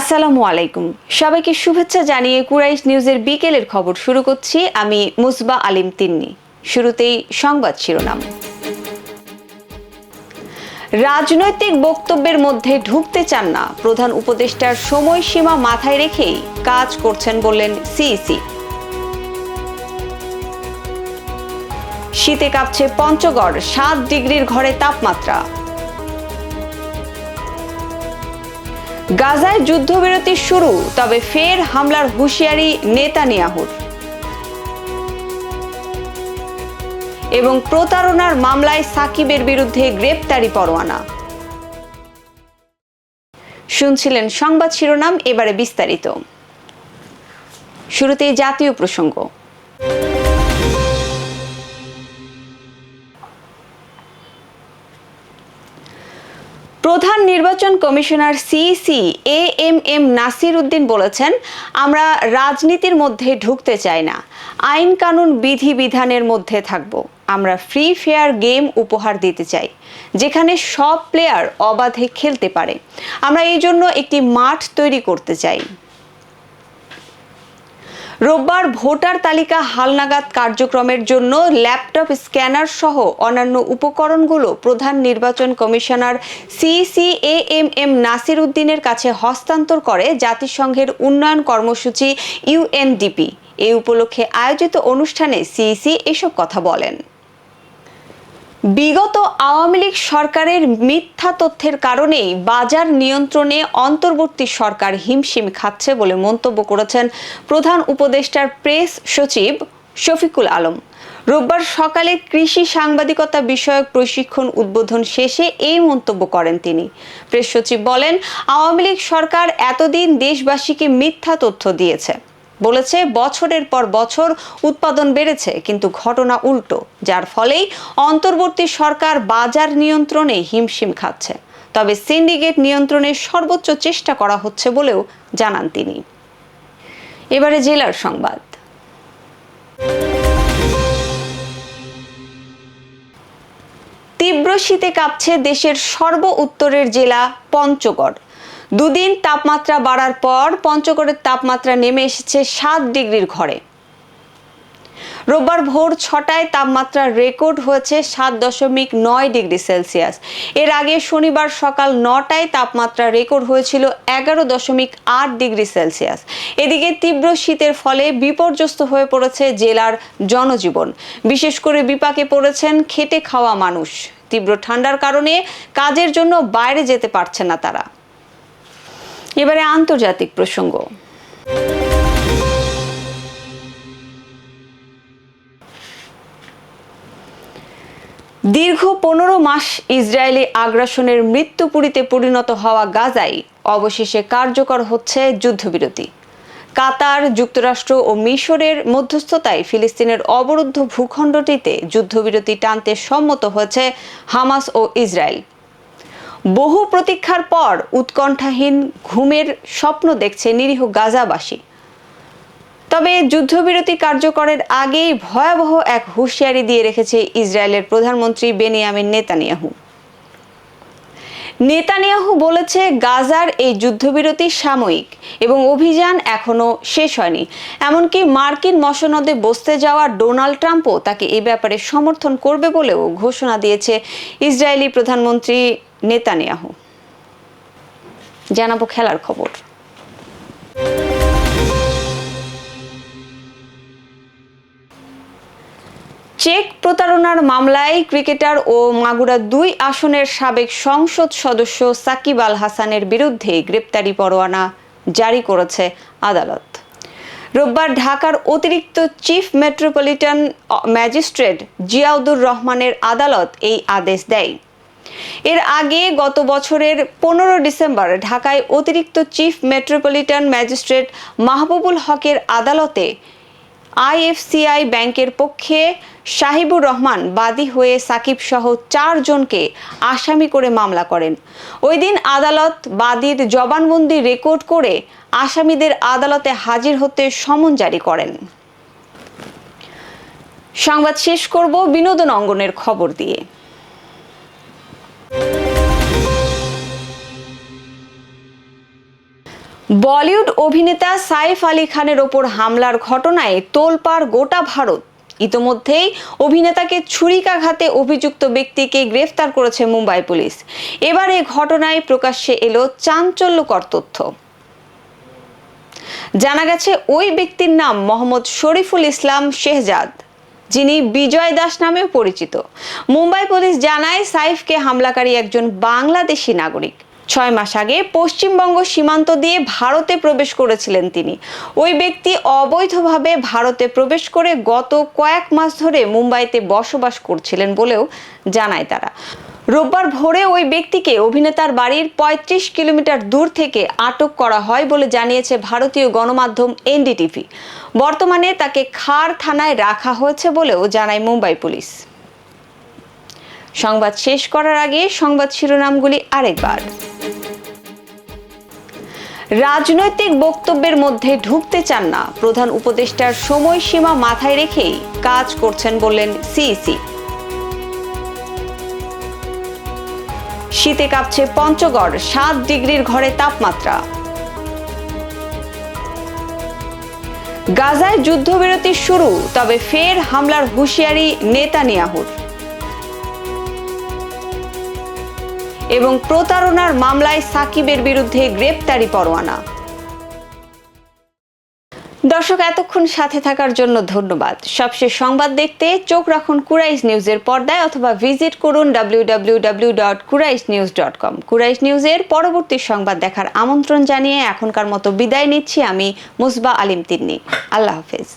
আসসালামু আলাইকুম, সবাইকে শুভেচ্ছা জানিয়ে কুরাইশ নিউজের বিকেলের খবর শুরু করছি। আমি মুসবা আলিম তিন্নি। শুরুতেই সংবাদ শিরোনাম। রাজনৈতিক বক্তব্যের মধ্যে ঢুকতে চান না প্রধান উপদেষ্টার সময়সীমা মাথায় রেখেই কাজ করছেন বললেন সিইসি। শীতে কাঁপছে পঞ্চগড়, 7 ডিগ্রির ঘরে তাপমাত্রা। গাজায় যুদ্ধবিরতি শুরু, তবে ফের হামলার হুঁশিয়ারি নেতানিয়াহুর। এবং প্রতারণার মামলায় সাকিবের বিরুদ্ধে গ্রেপ্তারি পরোয়ানা। শুনছিলেন সংবাদ শিরোনাম, এবারে বিস্তারিত। শুরুতেই জাতীয় প্রসঙ্গ। প্রধান নির্বাচন commissioner CEC AMM Nasir Uddin বলেছেন, আমরা রাজনীতির মধ্যে ঢুকতে চাই না, আইন কানুন বিধিবিধানের মধ্যে থাকব। আমরা ফ্রি ফেয়ার গেম উপহার দিতে চাই, যেখানে সব প্লেয়ার অবাধে খেলতে পারে। আমরা এই জন্য একটি মাঠ তৈরি করতে চাই। রোববার ভোটার তালিকা হালনাগাদ কার্যক্রমের জন্য ল্যাপটপ স্ক্যানার সহ অন্যান্য উপকরণগুলো প্রধান নির্বাচন কমিশনার সিইসি এএমএম নাসির উদ্দিনের কাছে হস্তান্তর করে জাতিসংঘের উন্নয়ন কর্মসূচি ইউএনডিপি। এই উপলক্ষে আয়োজিত অনুষ্ঠানে সিইসি এসব কথা বলেন। বিগত আওয়ামী লীগ সরকারের মিথ্যা তথ্যের কারণেই বাজার নিয়ন্ত্রণে অন্তর্বর্তী সরকার হিমশিম খাচ্ছে বলে মন্তব্য করেছেন প্রধান উপদেষ্টার প্রেস সচিব শফিকুল আলম। রোববার সকালে কৃষি সাংবাদিকতা বিষয়ক প্রশিক্ষণ উদ্বোধন শেষে এই মন্তব্য করেন তিনি। প্রেস সচিব বলেন, আওয়ামী লীগ সরকার এতদিন দেশবাসীকে মিথ্যা তথ্য দিয়েছে, বলেছে বছরের পর বছর উৎপাদন বেড়েছে, কিন্তু ঘটনা উল্টো, যার ফলেই অন্তর্বর্তী সরকার বাজার নিয়ন্ত্রণে হিমশিম খাচ্ছে। তবে সিন্ডিকেট নিয়ন্ত্রণের সর্বোচ্চ চেষ্টা করা হচ্ছে বলেও জানান তিনি। এবারে জেলার সংবাদ। তীব্র শীতে কাঁপছে দেশের সর্ব উত্তরের জেলা পঞ্চগড়। দুদিন তাপমাত্রা বাড়ার পর পঞ্চগড়ের তাপমাত্রা নেমে এসেছে 7 ডিগ্রির ঘরে। রোববার ভোর 6টায় তাপমাত্রা রেকর্ড হয়েছে 7.9 ডিগ্রি সেলসিয়াস। এর আগে শনিবার সকাল 9টায় তাপমাত্রা রেকর্ড হয়েছিল 11.8 ডিগ্রি সেলসিয়াস। এদিকে তীব্র শীতের ফলে বিপর্যস্ত হয়ে পড়েছে জেলার জনজীবন। বিশেষ করে বিপাকে পড়েছেন খেটে খাওয়া মানুষ। তীব্র ঠান্ডার কারণে কাজের জন্য বাইরে যেতে পারছে না তারা। এবারে আন্তর্জাতিক প্রসঙ্গ। দীর্ঘ 15 মাস ইসরায়েলি আগ্রাসনের মৃত্যুপুরীতে পরিণত হওয়া গাজায় অবশেষে কার্যকর হচ্ছে যুদ্ধবিরতি। কাতার, যুক্তরাষ্ট্র ও মিশরের মধ্যস্থতায় ফিলিস্তিনের অবরুদ্ধ ভূখণ্ডটিতে যুদ্ধবিরতি টানতে সম্মত হয়েছে হামাস ও ইসরায়েল। বহু প্রতীক্ষার পর উৎকণ্ঠাহীন ঘুমের স্বপ্ন দেখছে নিরীহ গাজাবাসী। তবে যুদ্ধবিরতি কার্যকরের আগেই ভয়াবহ এক হুঁশিয়ারি দিয়ে রেখেছে ইসরায়েলের প্রধানমন্ত্রী বেনিয়ামিন নেতানিয়াহু। নেতানিয়াহু বলেছে, গাজার এই যুদ্ধবিরতি সাময়িক এবং অভিযান এখনো শেষ হয়নি। এমনকি মার্কিন মসনদে বসতে যাওয়া ডোনাল্ড ট্রাম্পও তাকে এই ব্যাপারে সমর্থন করবে বলেও ঘোষণা দিয়েছে ইসরায়েলি প্রধানমন্ত্রী নেতানিয়াহু। জানাবো খেলার খবর। চেক প্রতারণার মামলায় ক্রিকেটার ও মাগুরা 2 আসনের সাবেক সংসদ সদস্য সাকিব আল হাসানের বিরুদ্ধে গ্রেপ্তারি পরোয়ানা জারি করেছে আদালত। রোববার ঢাকার অতিরিক্ত চিফ মেট্রোপলিটন ম্যাজিস্ট্রেট জিয়াউদুর রহমানের আদালত এই আদেশ দেয়। এর আগে গত বছরের 15 ডিসেম্বর ঢাকায় অতিরিক্ত চিফ মেট্রোপলিটন ম্যাজিস্ট্রেট মাহবুবুল হকের আদালতে আইএফসিআই ব্যাংকের পক্ষে শাহিবুর রহমান বাদী হয়ে সাকিব সহ 4 জনকে আসামি করে মামলা করেন। ওই দিন আদালত বাদীর জবানবন্দি রেকর্ড করে আসামিদের আদালতে হাজির হতে সমন জারি করেন। সংবাদ শেষ করব বিনোদন অঙ্গনের খবর দিয়ে। বলিউড অভিনেতা সাইফ আলী খানের ওপর হামলার ঘটনায় তোলপাড় গোটা ভারত। ইতোমধ্যেই অভিনেতাকে ছুরিকাঘাতে অভিযুক্ত ব্যক্তিকে গ্রেফতার করেছে মুম্বাই পুলিশ। এবার এই ঘটনায় প্রকাশ্যে এলো চাঞ্চল্যকর তথ্য। জানা গেছে ওই ব্যক্তির নাম মোহাম্মদ শরীফুল ইসলাম শেহজাদ, যিনি বিজয় দাস নামেও পরিচিত। মুম্বাই পুলিশ জানায় সাইফকে হামলাকারী একজন বাংলাদেশি নাগরিক। 6 মাস আগে পশ্চিমবঙ্গ সীমান্ত দিয়ে ভারতে প্রবেশ করেছিলেন তিনি। ওই ব্যক্তি অবৈধভাবে ভারতে প্রবেশ করে গত কয়েক মাস ধরে মুম্বাইতে বসবাস করছিলেন বলেও জানায় তারা। রোববার ভোরে ওই ব্যক্তিকে অভিনেতার বাড়ির 35 কিলোমিটার দূর থেকে আটক করা হয় বলে জানিয়েছে ভারতীয় গণমাধ্যম এনডিটিভি। বর্তমানে তাকে খার থানায় রাখা হয়েছে বলেও জানায় মুম্বাই পুলিশ। সংবাদ শেষ করার আগে সংবাদ শিরোনামগুলি আরেকবার। রাজনৈতিক বক্তব্যের মধ্যে ঢুকতে চান না, প্রধান উপদেষ্টার সময়সীমা মাথায় রেখেই কাজ করছেন বললেন সিইসি। শীতে কাঁপছে পঞ্চগড়, 7 ডিগ্রির ঘরে তাপমাত্রা। গাজায় যুদ্ধবিরতি শুরু, তবে ফের হামলার হুঁশিয়ারি নেতানিয়াহুর। এবং প্রতারণার মামলায় সাকিবের বিরুদ্ধে গ্রেপ্তারি পরোয়ানা। দর্শক, এতক্ষণ সাথে থাকার জন্য ধন্যবাদ। সবশেষ সংবাদ দেখতে চোখ রাখুন কুরাইশ নিউজের পর্দায় অথবা ভিজিট করুন www.kuraishnews.com। কুরাইশ নিউজের পরবর্তী সংবাদ দেখার আমন্ত্রণ জানিয়ে এখনকার মতো বিদায় নিচ্ছি আমি মুসবা আলিম তিন্নি। আল্লাহ হাফেজ।